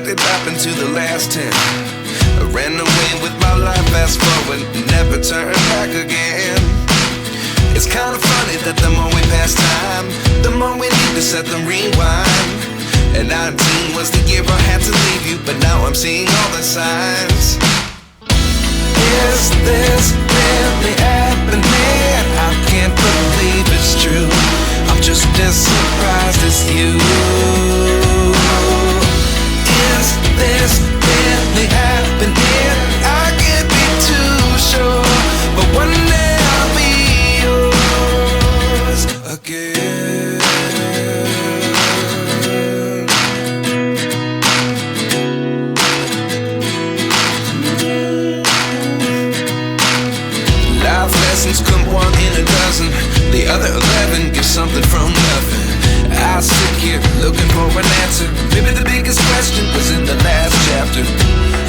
could happen to the last 10. I ran away with my life, fast forward, never turn back again. It's kind of funny that the more we pass time, the more we need to set them rewind. And 19 was the year I had to leave you, but now I'm seeing all the signs. Is this really happening? I can't believe it's true. I'm just as surprised as you. Is this really happening? I can't be too sure, but one day I'll be yours again. Life lessons come one in a dozen. The other 11 give something from nothing. I sit here looking for an answer. Maybe the biggest question was in the last chapter.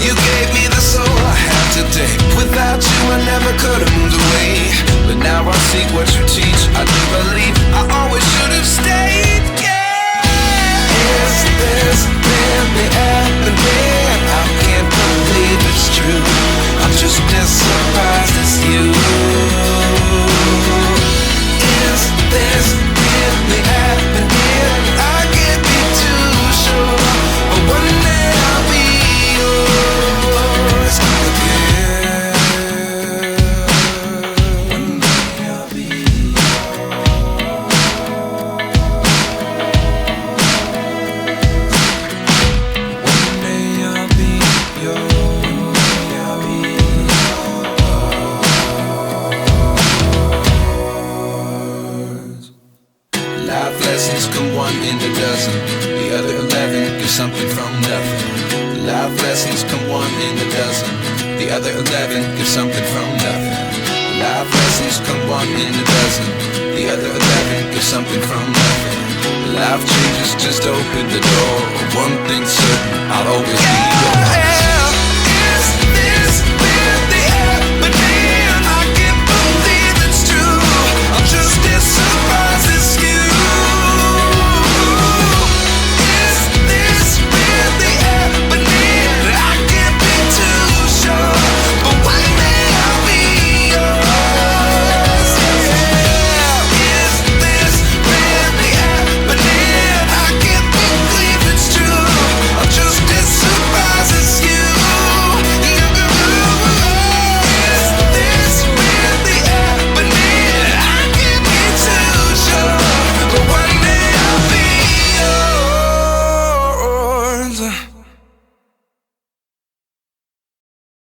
You gave me the soul I have today. Without you I never could have moved away. But now I see what you teach. I do believe I always should have stayed. Yeah. Is this really happening? I can't believe it's true. I'm just as surprised as you. Is this really happening? I can't be too sure, but one day I'll be yours again. One day I'll be yours. One day I'll be yours. I'll be yours. Life lessons come one in a dozen. The other 11 give something from nothing. Life lessons come one in a dozen. The other 11 give something from nothing. Life lessons come one in a dozen. The other 11 give something from nothing. Life changes, just open the door. One thing's certain, I'll always be yours.